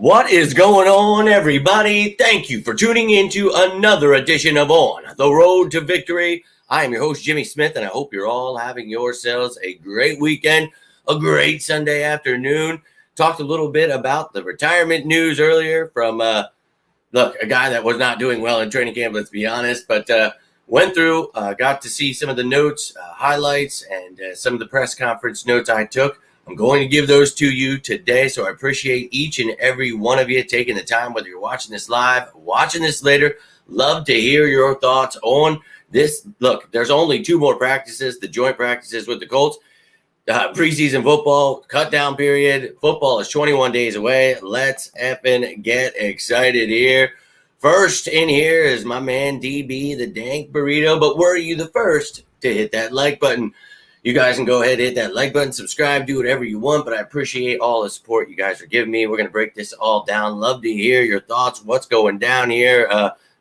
What is going on, everybody? Thank you for tuning in to another edition of On the Road to Victory. I am your host, Jimmy Smith, and I hope you're all having yourselves a great weekend, a great Sunday afternoon. Talked a little bit about the retirement news earlier from, a guy that was not doing well in training camp, let's be honest, but went through, got to see some of the notes, highlights, and some of the press conference notes I took. I'm going to give those to you today, so I appreciate each and every one of you taking the time, whether you're watching this live, watching this later. Love to hear your thoughts on this. Look, there's only 2 more practices, the joint practices with the Colts. Preseason football, cut down period. Football is 21 days away. Let's effing get excited here. First in here is my man DB, the Dank Burrito. But were you the first to hit that like button? You guys can go ahead and hit that like button, subscribe, do whatever you want, but I appreciate all the support you guys are giving me. We're going to break this all down. Love to hear your thoughts, what's going down here.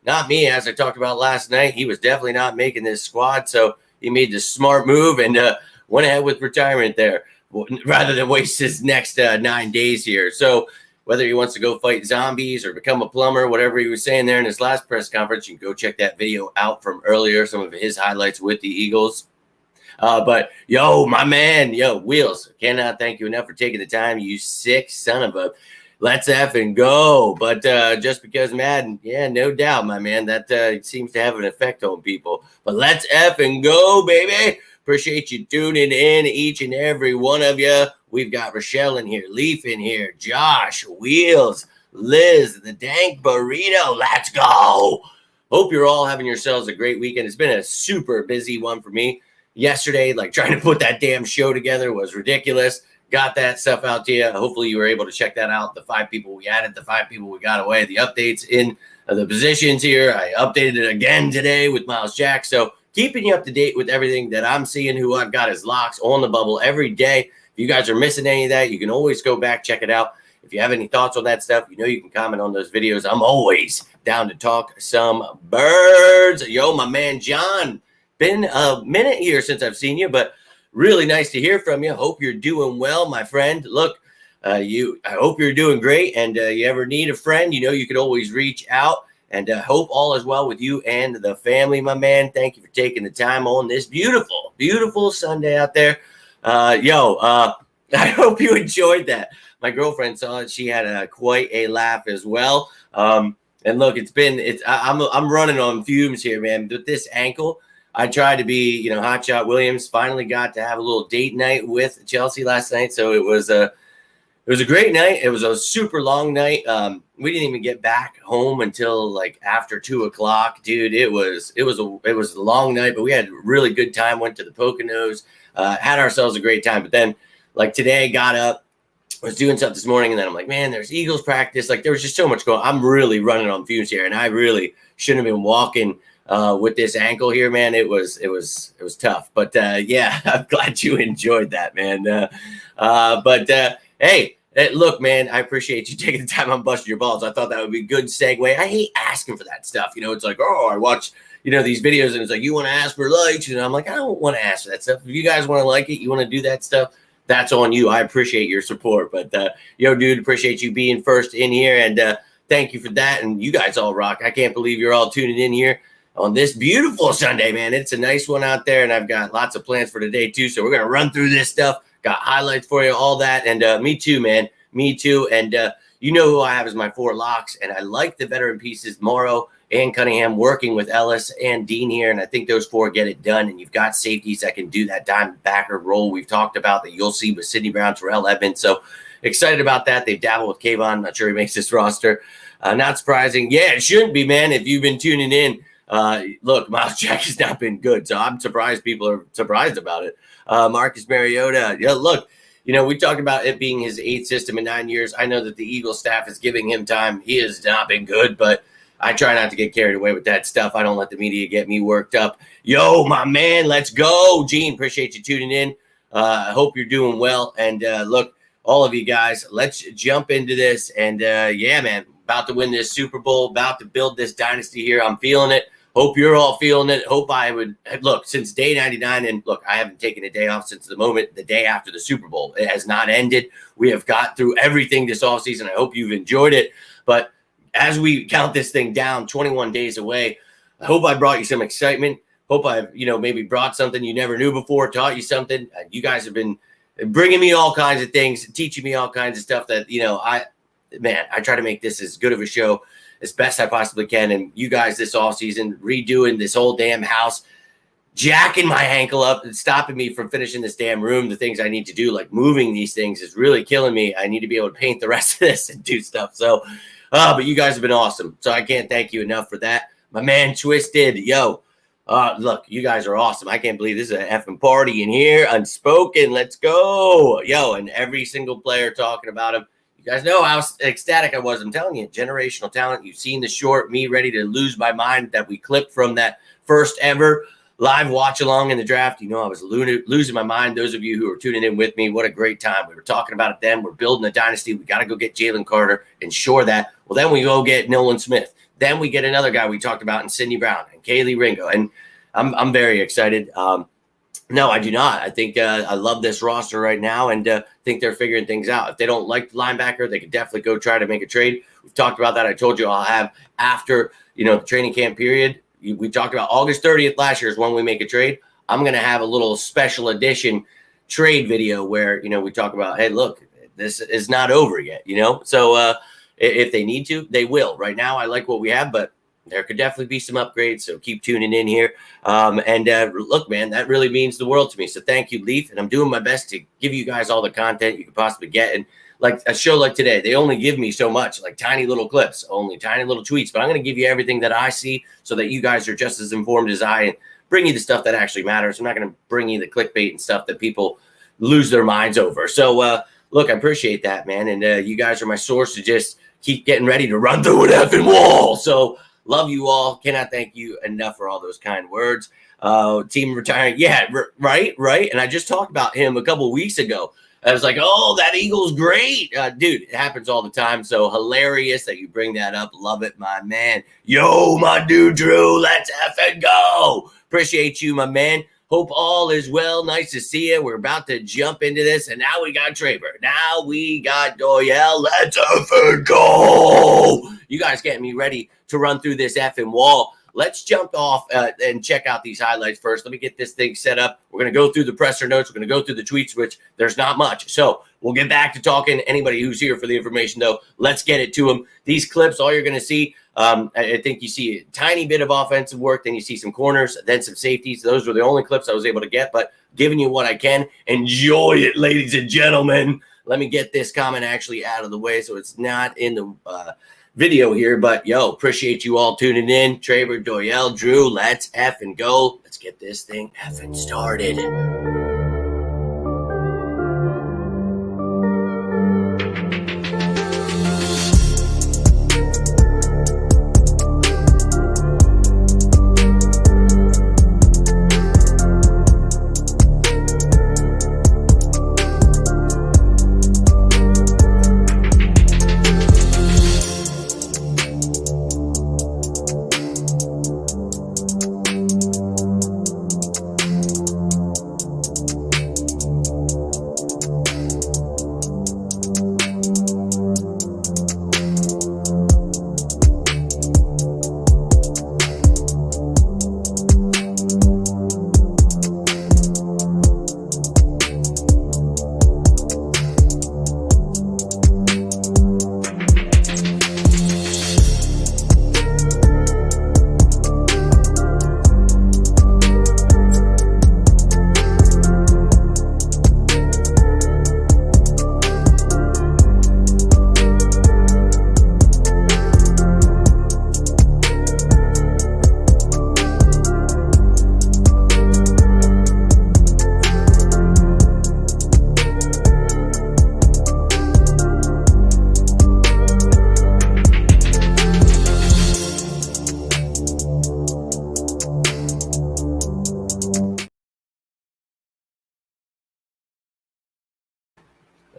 Not me, as I talked about last night. He was definitely not making this squad, so he made the smart move and went ahead with retirement there rather than waste his next 9 days here. So whether he wants to go fight zombies or become a plumber, whatever he was saying there in his last press conference, you can go check that video out from earlier, some of his highlights with the Eagles. But yo, my man, Wheels, cannot thank you enough for taking the time, you sick son of a, let's effing go. But just because Madden, yeah, no doubt, my man, that seems to have an effect on people. But let's effing go, baby. Appreciate you tuning in, each and every one of you. We've got Rochelle in here, Leaf in here, Josh, Wheels, Liz, the Dank Burrito. Let's go. Hope you're all having yourselves a great weekend. It's been a super busy one for me. Yesterday, trying to put that damn show together was ridiculous. Got that stuff out to you. Hopefully you were able to check that out. The 5 people we added, the 5 people we got away, the updates in the positions here. I updated it again today with Miles Jack. So keeping you up to date with everything that I'm seeing, who I've got as locks on the bubble every day. If you guys are missing any of that, you can always go back, check it out. If you have any thoughts on that stuff, you can comment on those videos. I'm always down to talk some birds. Yo, my man John. Been a minute here since I've seen you, but really nice to hear from you. Hope you're doing well, my friend. Look, I hope you're doing great, and you ever need a friend, you can always reach out, and hope all is well with you and the family, my man. Thank you for taking the time on this beautiful, beautiful Sunday out there. I hope you enjoyed that. My girlfriend saw it. She had quite a laugh as well. And look, I'm running on fumes here, man. With this ankle, I tried to be, Hotshot Williams. Finally got to have a little date night with Chelsea last night, so it was a great night. It was a super long night. We didn't even get back home until after 2:00, dude. It was a long night, but we had a really good time. Went to the Poconos, had ourselves a great time. But then, today, got up, was doing stuff this morning, and then I'm like, man, there's Eagles practice. There was just so much going on. I'm really running on fumes here, and I really shouldn't have been walking with this ankle here, man. It was tough, but yeah, I'm glad you enjoyed that, man. Hey, look, man, I appreciate you taking the time on busting your balls. I thought that would be a good segue. I hate asking for that stuff. It's like, oh, I watch, these videos, and it's like, you want to ask for likes, and I'm like, I don't want to ask for that stuff. If you guys want to like it, you want to do that stuff, that's on you. I appreciate your support, but dude, appreciate you being first in here, and thank you for that. And you guys all rock. I can't believe you're all tuning in here on this beautiful Sunday, man. It's a nice one out there, and I've got lots of plans for today too. So we're going to run through this stuff, got highlights for you, all that. And me too, man, me too. And who I have as my 4 locks, and I like the veteran pieces, Morrow and Cunningham, working with Ellis and Dean here. And I think those 4 get it done. And you've got safeties that can do that dime backer role we've talked about that you'll see with Sidney Brown, Terrell Edmonds. So excited about that. They've dabbled with Kayvon. Not sure he makes this roster. Not surprising. Yeah, it shouldn't be, man, if you've been tuning in. Look, Miles Jack has not been good, so I'm surprised people are surprised about it. Marcus Mariota, look, we talked about it being his 8th system in 9 years. I know that the Eagles staff is giving him time. He has not been good, but I try not to get carried away with that stuff. I don't let the media get me worked up. Yo, my man, let's go. Gene, appreciate you tuning in. I hope you're doing well. And look, all of you guys, let's jump into this. And yeah, man, about to win this Super Bowl, about to build this dynasty here. I'm feeling it. Hope you're all feeling it. Hope I would look since day 99. And look, I haven't taken a day off since the day after the Super Bowl. It has not ended. We have got through everything this offseason. I hope you've enjoyed it. But as we count this thing down, 21 days away, I hope I brought you some excitement. Hope I've, maybe brought something you never knew before, taught you something. You guys have been bringing me all kinds of things, teaching me all kinds of stuff that, I try to make this as good of a show as best I possibly can. And you guys this offseason redoing this whole damn house, jacking my ankle up and stopping me from finishing this damn room. The things I need to do, like moving these things, is really killing me. I need to be able to paint the rest of this and do stuff. So, but you guys have been awesome. So I can't thank you enough for that. My man Twisted, look, you guys are awesome. I can't believe this is an effing party in here. Unspoken, let's go. And every single player talking about him. You guys know how ecstatic I was. I'm telling you, generational talent. You've seen the short, me ready to lose my mind that we clipped from that first ever live watch along in the draft. I was losing my mind. Those of you who are tuning in with me, what a great time. We were talking about it then. We're building a dynasty. We got to go get Jalen Carter, ensure that. Well, then we go get Nolan Smith. Then we get another guy we talked about in Sidney Brown and Kaylee Ringo. And I'm very excited. No, I do not. I think I love this roster right now and think they're figuring things out. If they don't like the linebacker, they could definitely go try to make a trade. We've talked about that. I told you I'll have after, the training camp period. We talked about August 30th last year is when we make a trade. I'm going to have a little special edition trade video where, we talk about, hey, look, this is not over yet, So if they need to, they will. Right now, I like what we have, but there could definitely be some upgrades, so keep tuning in here. Look, man, that really means the world to me. So thank you, Leaf, and I'm doing my best to give you guys all the content you could possibly get. And like a show like today, they only give me so much, like tiny little clips, only tiny little tweets. But I'm going to give you everything that I see so that you guys are just as informed as I and bring you the stuff that actually matters. I'm not going to bring you the clickbait and stuff that people lose their minds over. So, look, I appreciate that, man. And you guys are my source to just keep getting ready to run through an effing wall. So, love you all. Cannot thank you enough for all those kind words. Team retiring. Yeah, right. And I just talked about him a couple weeks ago. I was like, oh, that Eagle's great. Dude, it happens all the time. So hilarious that you bring that up. Love it, my man. Yo, my dude, Drew, let's effing go. Appreciate you, my man. Hope all is well. Nice to see you. We're about to jump into this. And now we got Traber. Now we got Doyle. Let's effing go. You guys getting me ready to run through this effing wall. Let's jump off and check out these highlights first. Let me get this thing set up. We're going to go through the presser notes. We're going to go through the tweets, which there's not much. So we'll get back to talking. Anybody who's here for the information, though, let's get it to them. These clips, all you're going to see, I think you see a tiny bit of offensive work. Then you see some corners, then some safeties. Those were the only clips I was able to get, but giving you what I can. Enjoy it, ladies and gentlemen. Let me get this comment actually out of the way so it's not in the video here, but appreciate you all tuning in. Traber, Doyle, Drew, let's effing go. Let's get this thing effing started.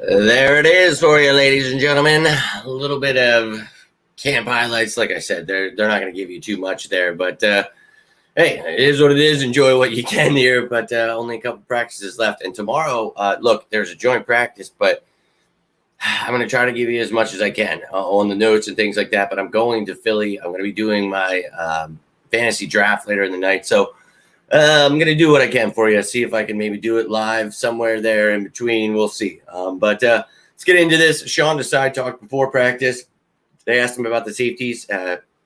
There it is for you, ladies and gentlemen. A little bit of camp highlights. Like I said, they're not going to give you too much there, but Hey, it is what it is. Enjoy what you can here, but only a couple practices left. And tomorrow, look, there's a joint practice, but I'm going to try to give you as much as I can on the notes and things like that. But I'm going to Philly. I'm going to be doing my fantasy draft later in the night. So I'm going to do what I can for you. See if I can maybe do it live somewhere there in between. We'll see. But let's get into this. Sean Desai talked before practice. They asked him about the safeties.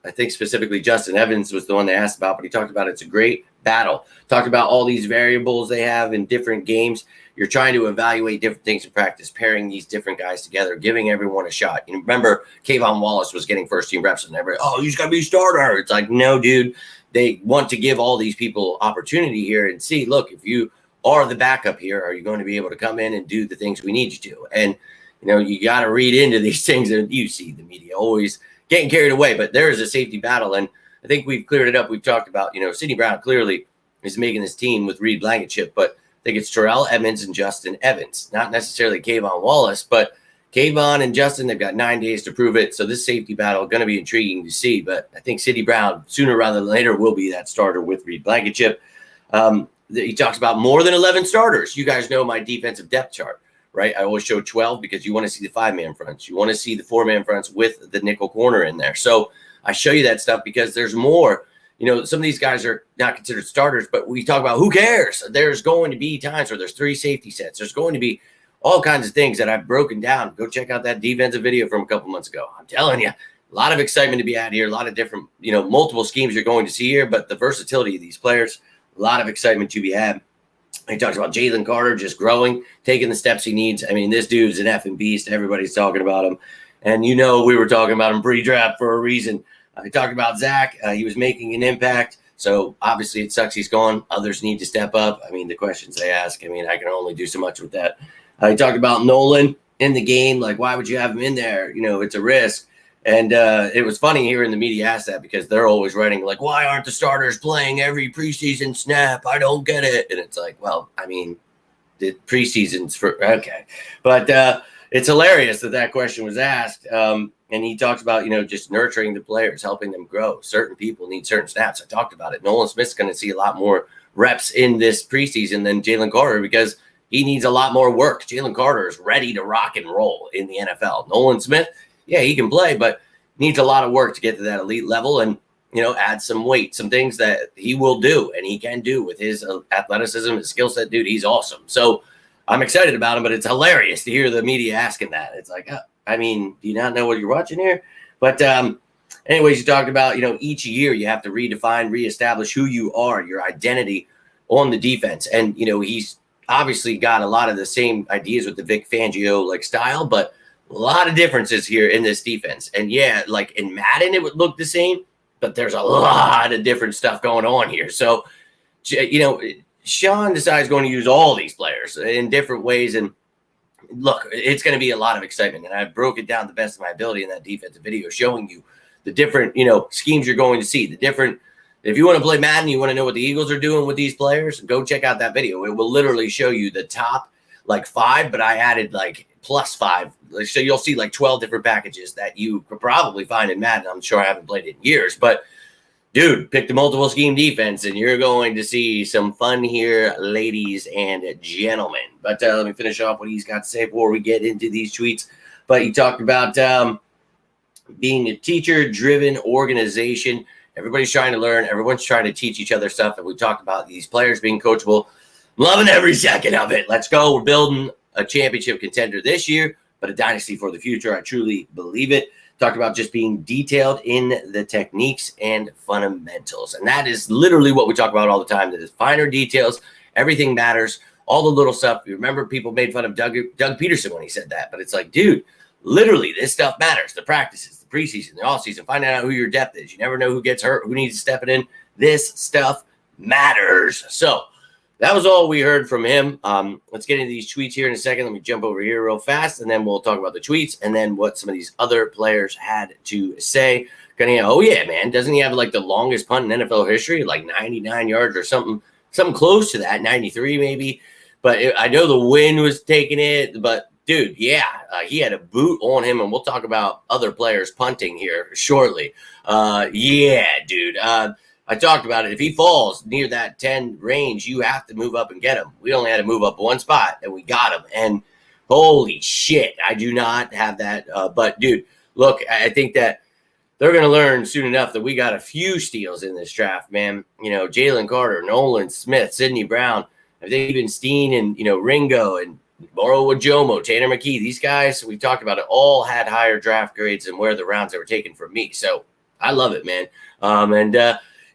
I think specifically Justin Evans was the one they asked about, but he talked about it's a great battle. Talked about all these variables they have in different games. You're trying to evaluate different things in practice, pairing these different guys together, giving everyone a shot. You know, remember, Kayvon Wallace was getting first-team reps, and everybody, oh, he's got to be a starter. It's like, no, dude. They want to give all these people opportunity here and see, look, if you are the backup here, are you going to be able to come in and do the things we need you to? And, you know, you got to read into these things, and you see the media always getting carried away, but there is a safety battle, and I think we've cleared it up. We've talked about, you know, Sidney Brown clearly is making this team with Reed Blankenship, but I think it's Terrell Edmonds and Justin Evans, not necessarily Kayvon Wallace, but Kayvon and Justin, they've got 9 days to prove it, so this safety battle is going to be intriguing to see, but I think Sidney Brown, sooner rather than later, will be that starter with Reed Blankenship. He talks about more than 11 starters. You guys know my defensive depth chart. Right, I always show 12 because you want to see the 5-man fronts. You want to see the 4-man fronts with the nickel corner in there. So I show you that stuff because there's more. You know, some of these guys are not considered starters, but we talk about who cares. There's going to be times where there's 3 safety sets. There's going to be all kinds of things that I've broken down. Go check out that defensive video from a couple months ago. I'm telling you, a lot of excitement to be had here. A lot of different, you know, multiple schemes you're going to see here, but the versatility of these players, a lot of excitement to be had. He talks about Jalen Carter just growing, taking the steps he needs. I mean, this dude's an effing beast. Everybody's talking about him. And, you know, we were talking about him pre-draft for a reason. He talked about Zach. He was making an impact. So, obviously, it sucks he's gone. Others need to step up. I mean, the questions they ask, I mean, I can only do so much with that. He talked about Nolan in the game. Like, why would you have him in there? You know, it's a risk. And it was funny hearing the media ask that because they're always writing, like, why aren't the starters playing every preseason snap? I don't get it. And it's like, well, I mean, the preseason's for – okay. But it's hilarious that question was asked. And he talks about, you know, just nurturing the players, helping them grow. Certain people need certain snaps. I talked about it. Nolan Smith's going to see a lot more reps in this preseason than Jalen Carter because he needs a lot more work. Jalen Carter is ready to rock and roll in the NFL. Nolan Smith – yeah, he can play, but needs a lot of work to get to that elite level and, you know, add some weight, some things that he will do and he can do with his athleticism, his skill set, dude. He's awesome. So I'm excited about him, but it's hilarious to hear the media asking that. It's like, I mean, do you not know what you're watching here? But anyways, you talked about, you know, each year you have to redefine, reestablish who you are, your identity on the defense. And, you know, he's obviously got a lot of the same ideas with the Vic Fangio like style, but a lot of differences here in this defense. And yeah, like in Madden, it would look the same, but there's a lot of different stuff going on here. So, you know, Sean decides going to use all these players in different ways. And look, it's going to be a lot of excitement. And I broke it down the best of my ability in that defensive video, showing you the different, you know, schemes you're going to see, the different. If you want to play Madden, you want to know what the Eagles are doing with these players, go check out that video. It will literally show you the top like 5, but I added like plus 5. So you'll see like 12 different packages that you could probably find in Madden. I'm sure I haven't played it in years, but dude, pick the multiple scheme defense and you're going to see some fun here, ladies and gentlemen. But let me finish off what he's got to say before we get into these tweets. But he talked about being a teacher-driven organization. Everybody's trying to learn. Everyone's trying to teach each other stuff. And we talked about these players being coachable. Loving every second of it. Let's go. We're building a championship contender this year, but a dynasty for the future. I truly believe it. Talked about just being detailed in the techniques and fundamentals. And that is literally what we talk about all the time. That is finer details. Everything matters. All the little stuff. You remember people made fun of Doug Peterson when he said that, but it's like, dude, literally this stuff matters. The practices, the preseason, the offseason, finding out who your depth is. You never know who gets hurt, who needs to step it in. This stuff matters. So that was all we heard from him. Let's get into these tweets here in a second. Let me jump over here real fast, and then we'll talk about the tweets and then what some of these other players had to say. Oh, yeah, man. Doesn't he have like the longest punt in NFL history, like 99 yards or something close to that, 93 maybe. But I know the wind was taking it. But, dude, yeah, he had a boot on him, and we'll talk about other players punting here shortly. Yeah, dude. I talked about it. If he falls near that 10 range, you have to move up and get him. We only had to move up one spot, and we got him. And holy shit, I do not have that. But, dude, look, I think that they're going to learn soon enough that we got a few steals in this draft, man. Jalen Carter, Nolan Smith, Sidney Brown. I think even Steen and, Ringo and Moro Wajomo, Tanner McKee, these guys, we talked about it, all had higher draft grades than where the rounds they were taken from me. So I love it, man.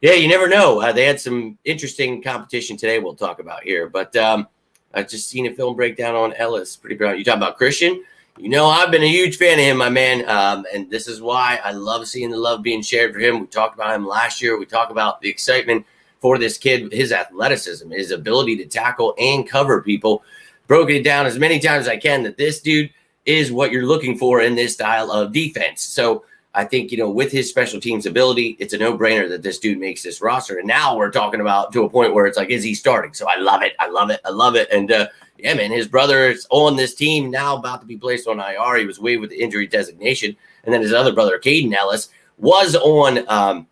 Yeah, you never know. They had some interesting competition today we'll talk about here. But I've just seen a film breakdown on Ellis. Pretty proud. You talk about Christian? I've been a huge fan of him, my man. And this is why I love seeing the love being shared for him. We talked about him last year. We talked about the excitement for this kid, his athleticism, his ability to tackle and cover people. Broken it down as many times as I can that this dude is what you're looking for in this style of defense. So I think, with his special teams ability, it's a no-brainer that this dude makes this roster. And now we're talking about to a point where it's like, is he starting? So I love it. I love it. I love it. And, yeah, man, his brother is on this team now, about to be placed on IR. He was waived with the injury designation. And then his other brother, Caden Ellis, was on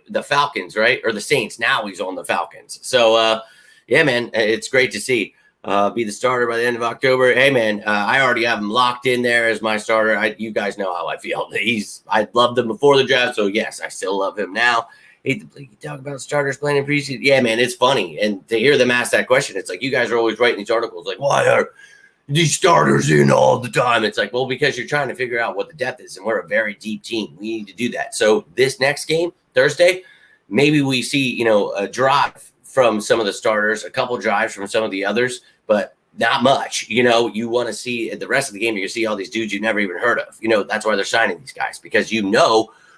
the Falcons, right? Or the Saints. Now he's on the Falcons. So, yeah, man, it's great to see. Be the starter by the end of October. Hey, man, I already have him locked in there as my starter. You guys know how I feel. I loved him before the draft, so yes, I still love him now. You talk about starters playing in preseason. Yeah, man, it's funny. And to hear them ask that question, it's like you guys are always writing these articles like, why are these starters in all the time? It's like, well, because you're trying to figure out what the depth is, and we're a very deep team. We need to do that. So this next game, Thursday, maybe we see, a drive from some of the starters, a couple drives from some of the others, but not much. You want to see the rest of the game, you're going to see all these dudes you never even heard of. That's why they're signing these guys, because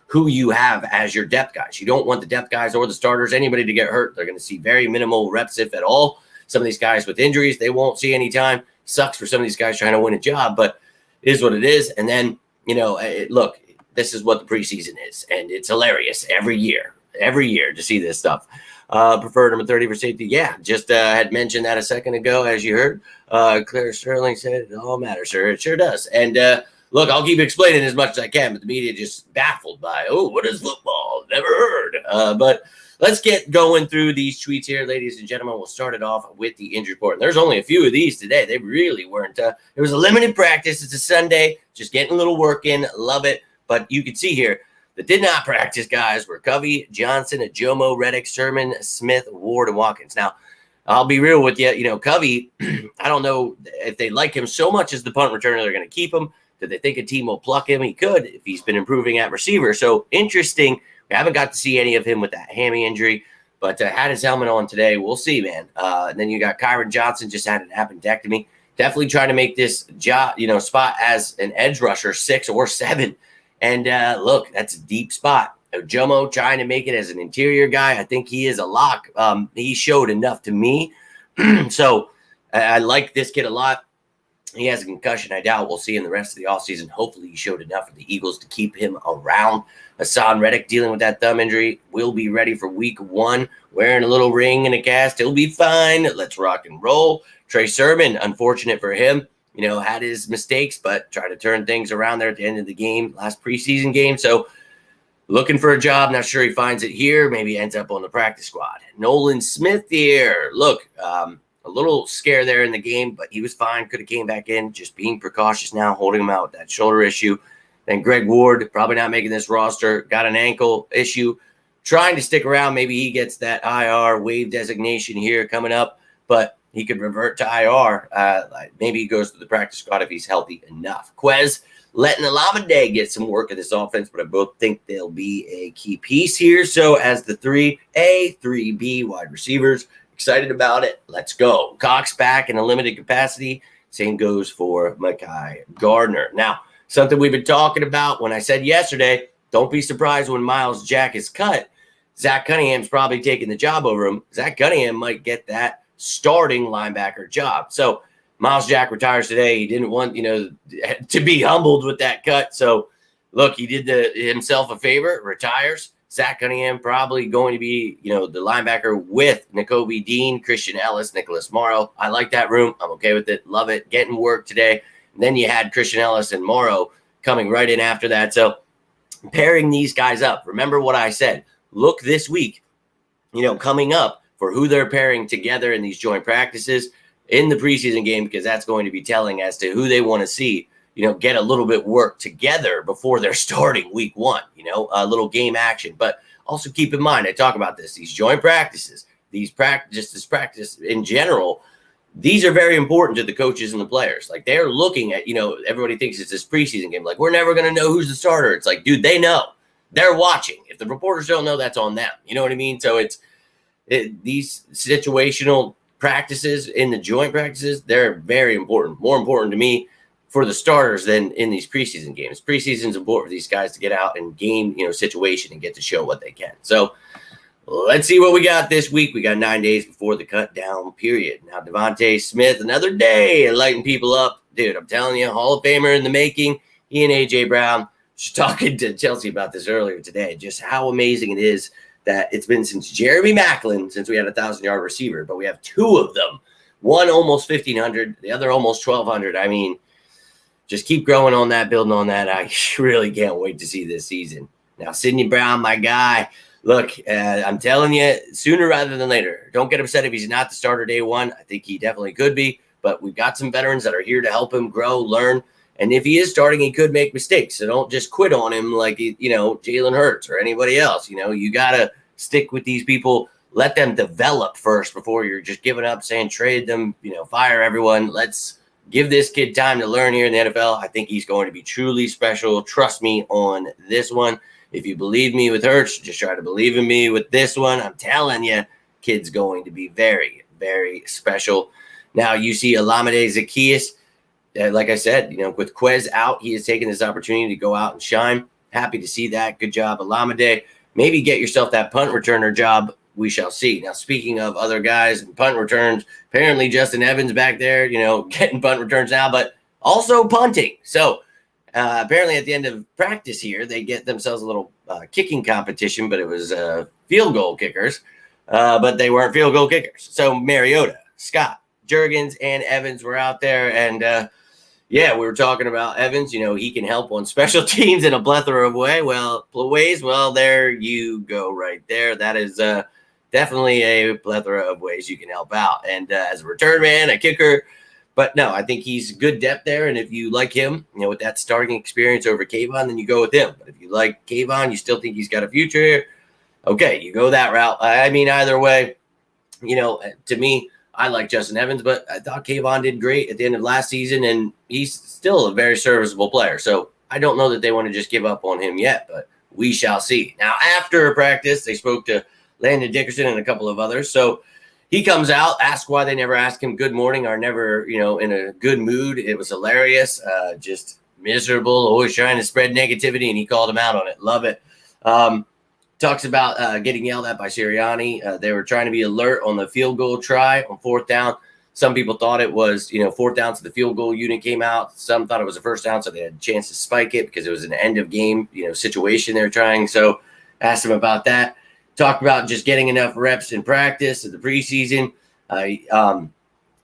who you have as your depth guys. You don't want the depth guys or the starters, anybody to get hurt. They're going to see very minimal reps, if at all. Some of these guys with injuries, they won't see any time. Sucks for some of these guys trying to win a job, but it is what it is. And then, look, this is what the preseason is, and it's hilarious every year to see this stuff. Preferred number 30 for safety. Yeah, just had mentioned that a second ago, as you heard. Claire Sterling said, it all matters, sir. It sure does. And look, I'll keep explaining as much as I can, but the media just baffled by, what is football? Never heard. But let's get going through these tweets here, ladies and gentlemen. We'll start it off with the injury report. And there's only a few of these today. They really weren't. It was a limited practice. It's a Sunday. Just getting a little work in. Love it. But you can see here, that did not practice guys were Covey, Johnson, Ajomo, Reddick, Sherman, Smith, Ward, and Watkins. Now, I'll be real with you. Covey, I don't know if they like him so much as the punt returner, they're going to keep him. Do they think a team will pluck him? He could if he's been improving at receiver. So interesting. We haven't got to see any of him with that hammy injury, but had his helmet on today. We'll see, man. And then you got Kyron Johnson, just had an appendectomy. Definitely trying to make this job, spot as an edge rusher, 6 or 7. And look, that's a deep spot. Jomo trying to make it as an interior guy. I think he is a lock. He showed enough to me. So I like this kid a lot. He has a concussion. I doubt we'll see in the rest of the offseason. Hopefully he showed enough for the Eagles to keep him around. Hassan Reddick dealing with that thumb injury. Will be ready for week 1. Wearing a little ring and a cast. He'll be fine. Let's rock and roll. Trey Sermon, unfortunate for him. Had his mistakes, but tried to turn things around there at the end of the game, last preseason game. So looking for a job. Not sure he finds it here. Maybe ends up on the practice squad. Nolan Smith here. Look, a little scare there in the game, but he was fine. Could have came back in. Just being precautious now, holding him out with that shoulder issue. Then Greg Ward, probably not making this roster. Got an ankle issue. Trying to stick around. Maybe he gets that IR waive designation here coming up, but he could revert to IR. Maybe he goes to the practice squad if he's healthy enough. Quez letting Alameda get some work in this offense, but I both think they'll be a key piece here. So as the 3A, 3B wide receivers, excited about it. Let's go. Cox back in a limited capacity. Same goes for Mekhi Gardner. Now, something we've been talking about when I said yesterday, don't be surprised when Miles Jack is cut. Zach Cunningham's probably taking the job over him. Zach Cunningham might get that starting linebacker job. So Miles Jack retires today. He didn't want, to be humbled with that cut. So look, he did himself a favor, retires. Zach Cunningham probably going to be, the linebacker with Nakobe Dean, Christian Ellis, Nicholas Morrow. I like that room. I'm okay with it. Love it. Getting work today. And then you had Christian Ellis and Morrow coming right in after that. So pairing these guys up. Remember what I said. look this week, coming up for who they're pairing together in these joint practices in the preseason game, because that's going to be telling as to who they want to see, get a little bit work together before they're starting week one, a little game action. But also keep in mind, I talk about these joint practices, this practice in general, these are very important to the coaches and the players. Like, they're looking at, everybody thinks it's this preseason game. Like, we're never going to know who's the starter. It's like, dude, they know. They're watching. If the reporters don't know, that's on them. You know what I mean? So these situational practices in the joint practices, they're very important, more important to me for the starters than in these preseason games. Preseason is important for these guys to get out and game, situation and get to show what they can. So let's see what we got this week. We got 9 days before the cut down period. Now, Devontae Smith, another day lighting people up. Dude, I'm telling you, Hall of Famer in the making. He and A.J. Brown, just talking to Chelsea about this earlier today, just how amazing it is that it's been since Jeremy Maclin, since we had a 1,000-yard receiver, but we have two of them. One almost 1,500, the other almost 1,200. I mean, just keep growing on that, building on that. I really can't wait to see this season. Now, Sidney Brown, my guy. Look, I'm telling you, sooner rather than later. Don't get upset if he's not the starter day one. I think he definitely could be, but we've got some veterans that are here to help him grow, learn. And if he is starting, he could make mistakes. So don't just quit on him like, Jalen Hurts or anybody else. You got to stick with these people. Let them develop first before you're just giving up, saying trade them, fire everyone. Let's give this kid time to learn here in the NFL. I think he's going to be truly special. Trust me on this one. If you believe me with Hurts, just try to believe in me with this one. I'm telling you, kid's going to be very, very special. Now, you see Olamide Zaccheaus. Like I said, with Quez out, he has taken this opportunity to go out and shine. Happy to see that. Good job, Olamide. Maybe get yourself that punt returner job. We shall see. Now, speaking of other guys and punt returns, apparently Justin Evans back there, getting punt returns now, but also punting. So, apparently at the end of practice here, they get themselves a little kicking competition, but it was field goal kickers, but they weren't field goal kickers. So Mariota, Scott, Juergens, and Evans were out there. And, we were talking about Evans. He can help on special teams in a plethora of ways. Well, there you go right there. That is definitely a plethora of ways you can help out. And as a return man, a kicker, but no, I think he's good depth there. And if you like him, with that starting experience over Kayvon, then you go with him. But if you like Kayvon, you still think he's got a future here, okay, you go that route. I mean, either way, to me, I like Justin Evans, but I thought Kayvon did great at the end of last season, and he's still a very serviceable player. So I don't know that they want to just give up on him yet, but we shall see. Now, after practice, they spoke to Landon Dickerson and a couple of others. So he comes out, asks why they never ask him good morning, or never, in a good mood. It was hilarious, just miserable, always trying to spread negativity, and he called him out on it. Love it. Talks about getting yelled at by Sirianni. They were trying to be alert on the field goal try on fourth down. Some people thought it was, fourth down, so the field goal unit came out. Some thought it was a first down, so they had a chance to spike it because it was an end of game, situation they were trying. So asked him about that. Talked about just getting enough reps in practice in the preseason. And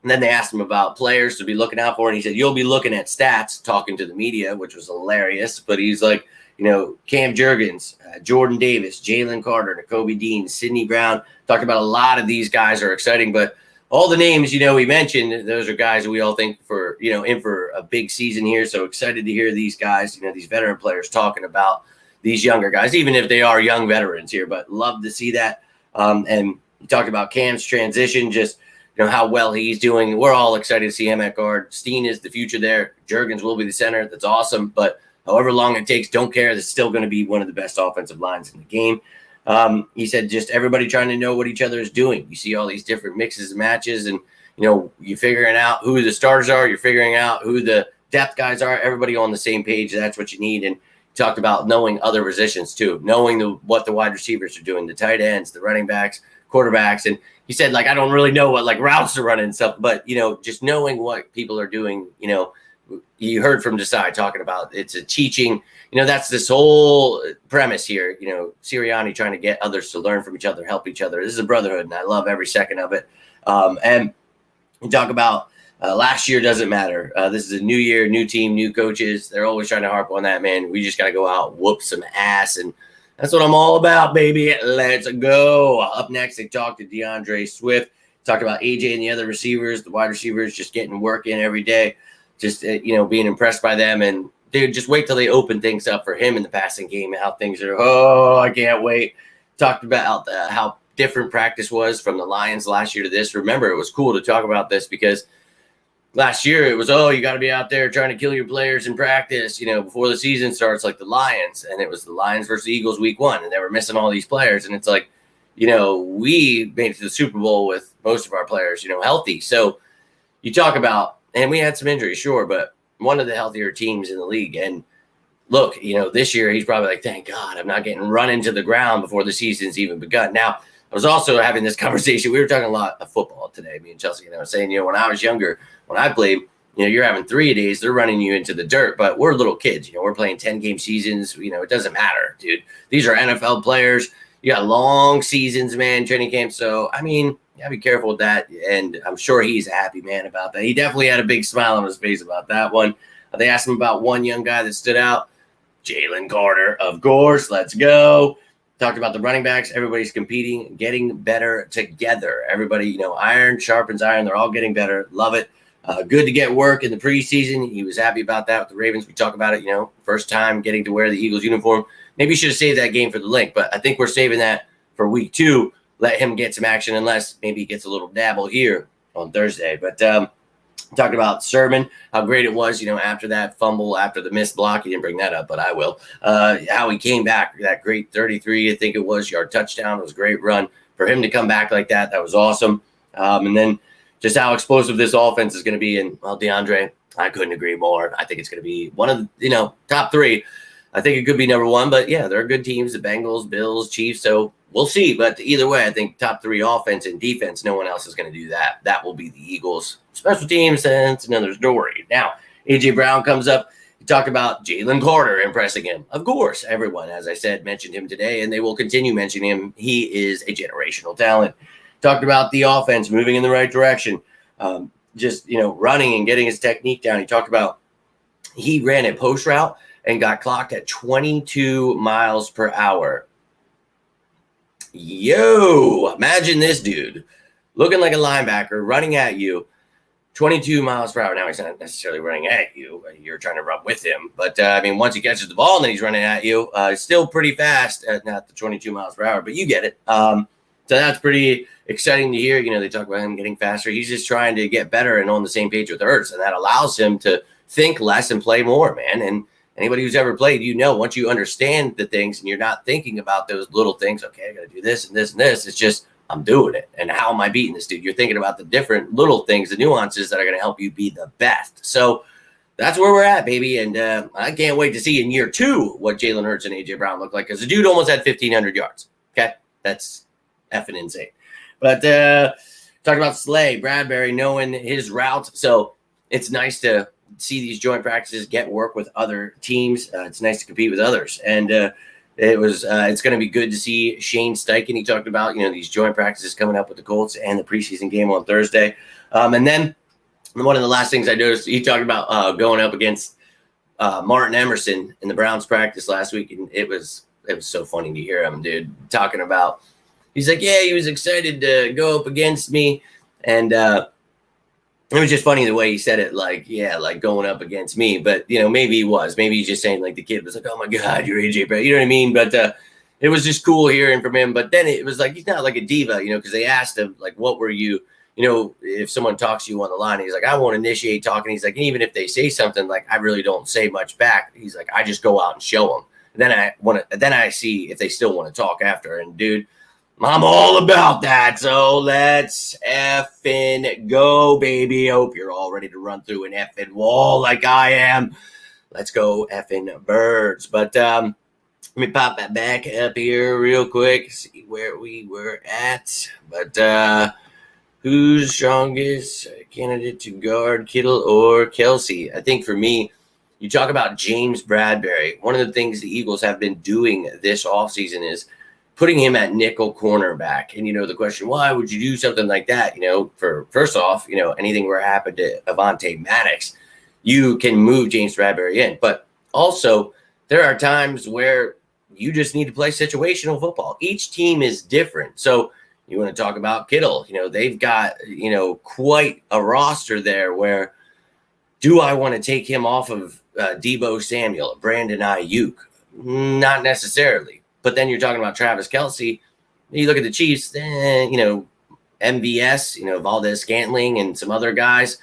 then they asked him about players to be looking out for. And he said, you'll be looking at stats, talking to the media, which was hilarious. But he's like, Cam Juergens, Jordan Davis, Jalen Carter, Nakobe Dean, Sidney Brown. Talked about a lot of these guys are exciting. But all the names, we mentioned, those are guys that we all think for, in for a big season here. So excited to hear these guys, these veteran players talking about these younger guys, even if they are young veterans here, but love to see that. And you talked about Cam's transition, just, how well he's doing. We're all excited to see him at guard. Steen is the future there. Juergens will be the center. That's awesome. But however long it takes, don't care. It's still going to be one of the best offensive lines in the game. He said just everybody trying to know what each other is doing. You see all these different mixes and matches, and, you're figuring out who the starters are. You're figuring out who the depth guys are. Everybody on the same page. That's what you need. And talked about knowing other positions too, knowing what the wide receivers are doing, the tight ends, the running backs, quarterbacks. And he said, like, I don't really know what routes to run and stuff, but, just knowing what people are doing, you heard from Desai talking about it's a teaching, that's this whole premise here, Sirianni trying to get others to learn from each other, help each other. This is a brotherhood, and I love every second of it. And you talk about last year doesn't matter. This is a new year, new team, new coaches. They're always trying to harp on that, man. We just got to go out, whoop some ass, and That's what I'm all about, baby. Let's go. Up next, they talked to DeAndre Swift. Talked about AJ and the other receivers, the wide receivers, just getting work in every day. Just, being impressed by them. And dude, just wait till they open things up for him in the passing game and how things are. Oh, I can't wait. Talked about how different practice was from the Lions last year to this. Remember, it was cool to talk about this because last year it was, you got to be out there trying to kill your players in practice, before the season starts, like the Lions. And it was the Lions versus the Eagles week 1, and they were missing all these players. And it's like, we made it to the Super Bowl with most of our players, healthy. So you talk about, and we had some injuries, sure, but one of the healthier teams in the league. And look, this year he's probably like, thank God I'm not getting run into the ground before the season's even begun. Now, I was also having this conversation. We were talking a lot of football today, me and Chelsea, saying, when I was younger, when I played, you're having 3 days, they're running you into the dirt, but we're little kids, we're playing 10-game seasons. It doesn't matter, dude. These are NFL players. You got long seasons, man, training camp. So, you gotta be careful with that. And I'm sure he's a happy man about that. He definitely had a big smile on his face about that one. They asked him about one young guy that stood out, Jalen Carter, of course. Let's go. Talked about the running backs. Everybody's competing, getting better together. Everybody, iron sharpens iron. They're all getting better. Love it. Good to get work in the preseason. He was happy about that with the Ravens. We talk about it, first time getting to wear the Eagles uniform. Maybe you should have saved that game for the link, but I think we're saving that for week 2. Let him get some action, unless maybe he gets a little dabble here on Thursday. But talked about Sermon, how great it was, after that fumble, after the missed block. He didn't bring that up, but I will. How he came back, that great 33, I think it was, yard touchdown. It was a great run. For him to come back like that, that was awesome. And then just how explosive this offense is going to be. And, DeAndre, I couldn't agree more. I think it's going to be one of the, top 3. I think it could be number 1, but yeah, they're good teams, the Bengals, Bills, Chiefs. So we'll see. But either way, I think top 3 offense and defense, no one else is going to do that. That will be the Eagles. Special teams, and it's another story. Now, A.J. Brown comes up. He talked about Jalen Carter impressing him. Of course, everyone, as I said, mentioned him today, and they will continue mentioning him. He is a generational talent. Talked about the offense moving in the right direction, just, running and getting his technique down. He talked about he ran a post route and got clocked at 22 miles per hour. Yo, imagine this dude looking like a linebacker running at you, 22 miles per hour. Now, he's not necessarily running at you. You're trying to run with him. But, once he catches the ball and then he's running at you, it's still pretty fast at not the 22 miles per hour, but you get it. So that's pretty exciting to hear. They talk about him getting faster. He's just trying to get better and on the same page with Ertz, and that allows him to think less and play more, man. And anybody who's ever played, once you understand the things and you're not thinking about those little things, okay, I got to do this and this and this. It's just, I'm doing it. And how am I beating this dude? You're thinking about the different little things, the nuances that are going to help you be the best. So that's where we're at, baby. And I can't wait to see in year 2 what Jalen Hurts and A.J. Brown look like, because the dude almost had 1,500 yards. Okay? That's effing insane. But talking about Slay, Bradbury, knowing his routes. So it's nice to see these joint practices, get work with other teams. It's nice to compete with others. And it's going to be good to see Shane Steichen. He talked about, these joint practices coming up with the Colts and the preseason game on Thursday. And then one of the last things I noticed, he talked about going up against Martin Emerson in the Browns practice last week. And it was so funny to hear him, dude, talking about, he's like, yeah, he was excited to go up against me. And it was just funny the way he said it, like going up against me. But, maybe he was. Maybe he's just saying, like, the kid was like, oh, my God, you're A.J. Brown. You know what I mean? But it was just cool hearing from him. But then it was like, he's not like a diva, because they asked him, like, what were you, if someone talks to you on the line, he's like, I won't initiate talking. He's like, even if they say something, like, I really don't say much back. He's like, I just go out and show them. And then I see if they still want to talk after. And, dude, I'm all about that. So let's effing go, baby. Hope you're all ready to run through an effing wall like I am. Let's go effing birds. But let me pop that back up here real quick, see where we were at. But who's strongest candidate to guard, Kittle or Kelsey? I think for me, you talk about James Bradbury. One of the things the Eagles have been doing this offseason is putting him at nickel cornerback. And, the question, why would you do something like that? For first off, anything were happened to Avonte Maddox, you can move James Bradbury in. But also, there are times where you just need to play situational football. Each team is different. So you want to talk about Kittle, they've got, quite a roster there where do I want to take him off of Deebo Samuel, Brandon Ayuk? Not necessarily. But then you're talking about Travis Kelce. You look at the Chiefs, MVS, Valdez Scantling and some other guys.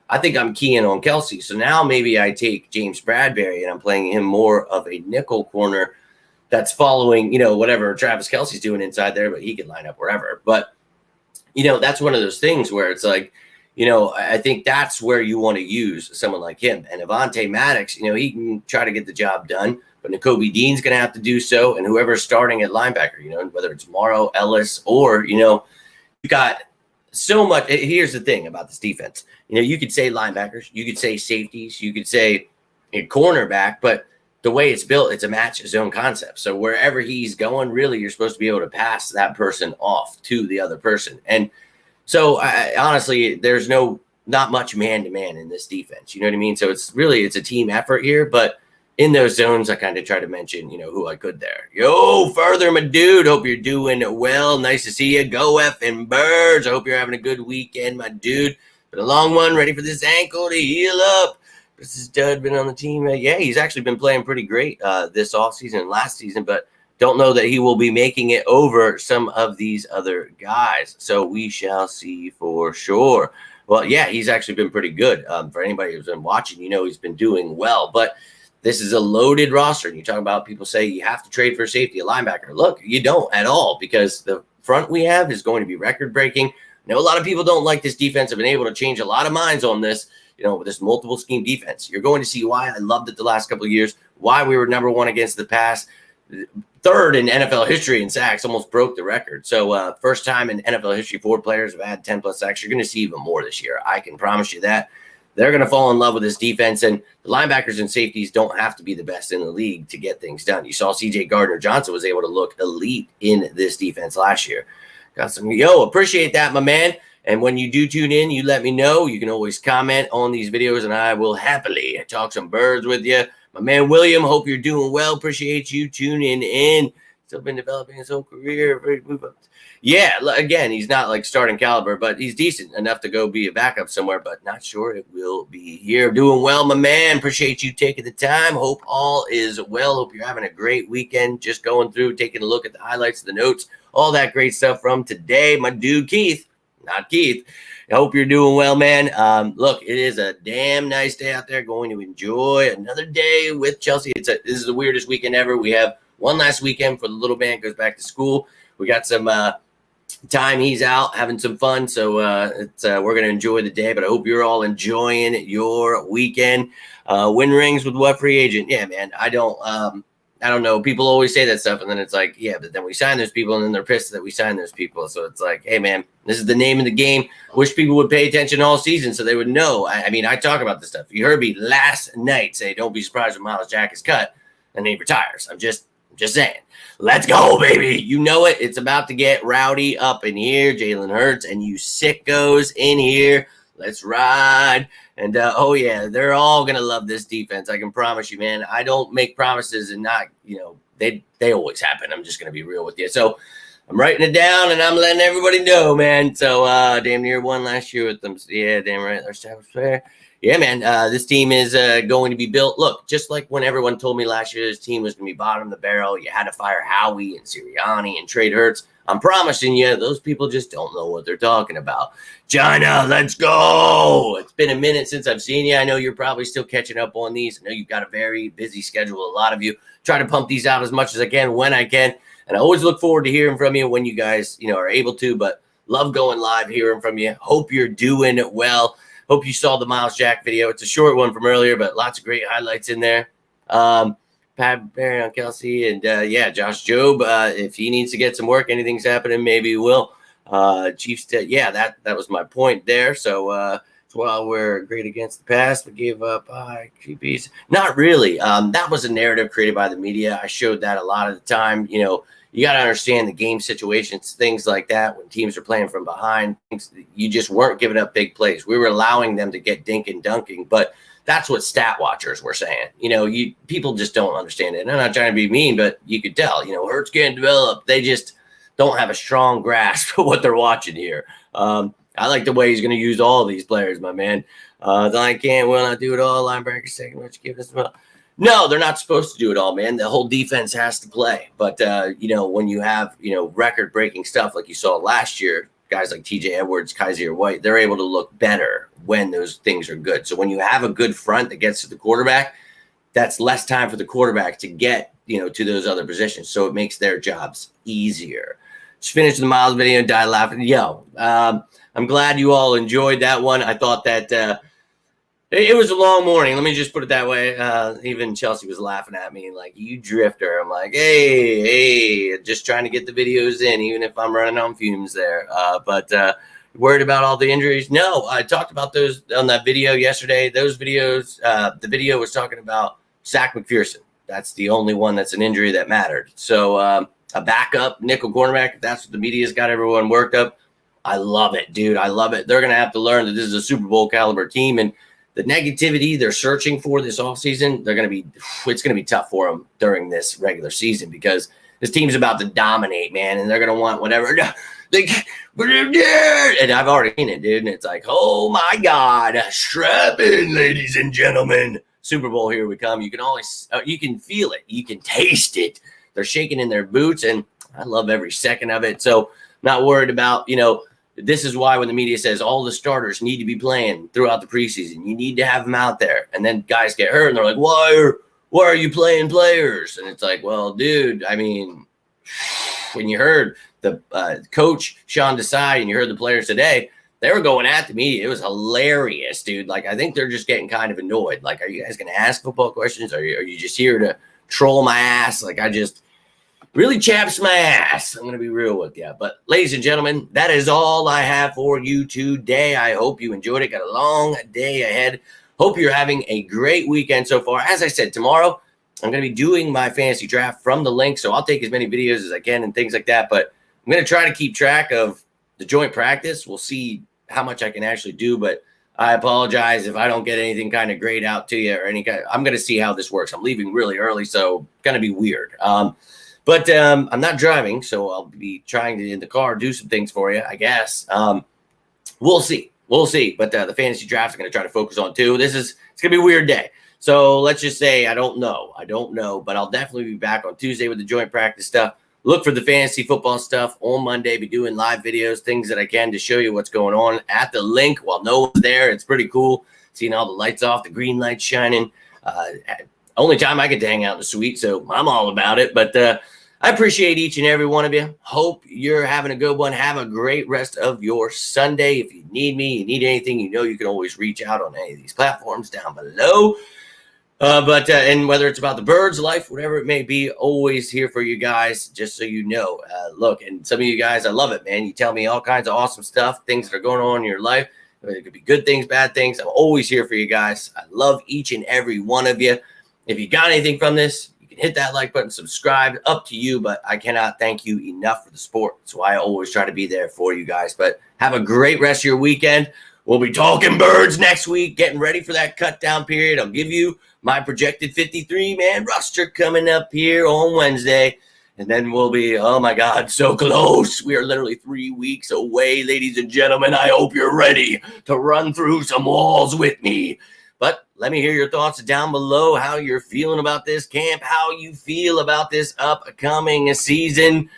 I think I'm keying on Kelce. So now maybe I take James Bradbury and I'm playing him more of a nickel corner that's following, whatever Travis Kelce's doing inside there, but he can line up wherever. But, that's one of those things where it's like, I think that's where you want to use someone like him. And Avonte Maddox, he can try to get the job done, but Nakobe Dean's going to have to do so. And whoever's starting at linebacker, whether it's Morrow, Ellis, or, you got so much. Here's the thing about this defense. You could say linebackers, you could say safeties, you could say a cornerback, but the way it's built, it's a match zone concept. So wherever he's going, really, you're supposed to be able to pass that person off to the other person. And so honestly, there's not much man-to-man in this defense. You know what I mean? So it's a team effort here, but in those zones, I kind of try to mention, who I could there. Yo, further, my dude. Hope you're doing well. Nice to see you. Go effing Birds. I hope you're having a good weekend, my dude. Been a long one. Ready for this ankle to heal up. This is Dud been on the team. Yeah, he's actually been playing pretty great this offseason and last season, but don't know that he will be making it over some of these other guys. So we shall see for sure. Well, yeah, he's actually been pretty good. For anybody who's been watching, he's been doing well. But this is a loaded roster. And you talk about people say you have to trade for safety, a linebacker. Look, you don't at all because the front we have is going to be record-breaking. I know a lot of people don't like this defense. I've been able to change a lot of minds on this, with this multiple scheme defense. You're going to see why I loved it the last couple of years, why we were number one against the pass, third in NFL history in sacks, almost broke the record. So first time in NFL history, 4 players have had 10-plus sacks. You're going to see even more this year. I can promise you that. They're going to fall in love with this defense, and the linebackers and safeties don't have to be the best in the league to get things done. You saw C.J. Gardner-Johnson was able to look elite in this defense last year. Got some, appreciate that, my man. And when you do tune in, you let me know. You can always comment on these videos, and I will happily talk some birds with you. My man William, hope you're doing well. Appreciate you tuning in. Still been developing his whole career. Ready to move up. Yeah, again, he's not like starting caliber, but he's decent enough to go be a backup somewhere, but not sure it will be here. Doing well, my man. Appreciate you taking the time. Hope all is well. Hope you're having a great weekend. Just going through, taking a look at the highlights, the notes, all that great stuff from today. My dude, Keith. Not Keith. I hope you're doing well, man. Look, it is a damn nice day out there. Going to enjoy another day with Chelsea. This is the weirdest weekend ever. We have one last weekend for the little man goes back to school. We got some time he's out having some fun, so we're going to enjoy the day. But I hope you're all enjoying your weekend. Win rings with what free agent? Yeah, man. I don't know. People always say that stuff, and then it's like, yeah, but then we sign those people, and then they're pissed that we sign those people. So it's like, hey, man, this is the name of the game. Wish people would pay attention all season so they would know. I mean, I talk about this stuff. You heard me last night say, don't be surprised when Miles Jack is cut and he retires. I'm just saying. Let's go, baby. You know it. It's about to get rowdy up in here. Jalen Hurts and you sickos in here. Let's ride. And, oh, yeah, they're all going to love this defense. I can promise you, man. I don't make promises and not, they always happen. I'm just going to be real with you. So I'm writing it down and I'm letting everybody know, man. So damn near won last year with them. Yeah, damn right. Our staff was fair. Yeah, man, this team is going to be built. Look, just like when everyone told me last year this team was going to be bottom of the barrel, you had to fire Howie and Sirianni and trade Hurts. I'm promising you, those people just don't know what they're talking about. China, let's go. It's been a minute since I've seen you. I know you're probably still catching up on these. I know you've got a very busy schedule. A lot of you try to pump these out as much as I can when I can. And I always look forward to hearing from you when you guys, are able to. But love going live, hearing from you. Hope you're doing well. Hope you saw the Miles Jack video. It's a short one from earlier, but lots of great highlights in there. Pat Barry on Kelce and Josh Jobe. If he needs to get some work, anything's happening, maybe he will. Chiefs, that was my point there. So while we're great against the pass, we gave up high QBs. Not really. That was a narrative created by the media. I showed that a lot of the time. You got to understand the game situations, things like that. When teams are playing from behind, you just weren't giving up big plays. We were allowing them to get dink and dunking, but That's what stat watchers were saying. People just don't understand it. And I'm not trying to be mean, but you could tell, Hurts getting developed. They just don't have a strong grasp of what they're watching here. I like the way he's going to use all these players, my man. I will not do it all. Linebacker second, let's give this well. No, they're not supposed to do it all, man. The whole defense has to play. But, when you have, record-breaking stuff like you saw last year, guys like TJ Edwards, Kaiser White, they're able to look better when those things are good. So when you have a good front that gets to the quarterback, that's less time for the quarterback to get, to those other positions. So it makes their jobs easier. Just finished the Miles video and died laughing. I'm glad you all enjoyed that one. I thought that it was a long morning. Let me just put it that way. Even Chelsea was laughing at me like, you drifter. I'm like, hey, just trying to get the videos in, even if I'm running on fumes there. But worried about all the injuries? No, I talked about those on that video yesterday. Those videos, the video was talking about Zach McPherson. That's the only one that's an injury that mattered. So a backup nickel cornerback, if that's what the media's got everyone worked up, I love it, dude. I love it. They're going to have to learn that this is a Super Bowl caliber team, and the negativity they're searching for this offseason, it's going to be tough for them during this regular season because this team's about to dominate, man, and they're going to want whatever. And I've already seen it, dude, and it's like, oh, my God, strap in, ladies and gentlemen. Super Bowl, here we come. You can always, you can feel it. You can taste it. They're shaking in their boots, and I love every second of it. So not worried about, this is why when the media says all the starters need to be playing throughout the preseason, you need to have them out there. And then guys get hurt and they're like, why are you playing players? And it's like, well, dude, I mean, when you heard the coach, Sean Desai, and you heard the players today, they were going at the media. It was hilarious, dude. Like, I think they're just getting kind of annoyed. Like, are you guys going to ask football questions? Are you just here to troll my ass? Like, I just really chaps my ass. I'm going to be real with you. But ladies and gentlemen, that is all I have for you today. I hope you enjoyed it. Got a long day ahead. Hope you're having a great weekend so far. As I said, tomorrow I'm going to be doing my fantasy draft from the link. So I'll take as many videos as I can and things like that. But I'm going to try to keep track of the joint practice. We'll see how much I can actually do. But I apologize if I don't get anything kind of great out to you or any kind. I'm going to see how this works. I'm leaving really early, so going to be weird. But I'm not driving, so I'll be trying to, in the car, do some things for you, I guess. We'll see. But the fantasy draft is going to try to focus on, too. It's going to be a weird day. So let's just say I don't know. But I'll definitely be back on Tuesday with the joint practice stuff. Look for the fantasy football stuff on Monday. Be doing live videos, things that I can to show you what's going on at the link while no one's there. It's pretty cool seeing all the lights off, the green lights shining. Only time I get to hang out in the suite, so I'm all about it. But I appreciate each and every one of you. Hope you're having a good one. Have a great rest of your Sunday. If you need me, you need anything, you can always reach out on any of these platforms down below. And whether it's about the birds, life, whatever it may be, always here for you guys, just so you know. Look, and some of you guys, I love it, man. You tell me all kinds of awesome stuff, things that are going on in your life. It could be good things, bad things. I'm always here for you guys. I love each and every one of you. If you got anything from this, you can hit that like button, subscribe, up to you. But I cannot thank you enough for the support. That's why I always try to be there for you guys. But have a great rest of your weekend. We'll be talking birds next week, getting ready for that cut down period. I'll give you my projected 53-man roster coming up here on Wednesday. And then we'll be, oh, my God, so close. We are literally 3 weeks away, ladies and gentlemen. I hope you're ready to run through some walls with me. But let me hear your thoughts down below, how you're feeling about this camp, how you feel about this upcoming season.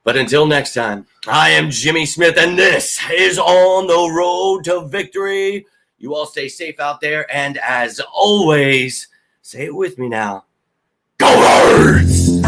But until next time, I am Jimmy Smith, and this is On the Road to Victory. You all stay safe out there, and as always, say it with me now, go Birds!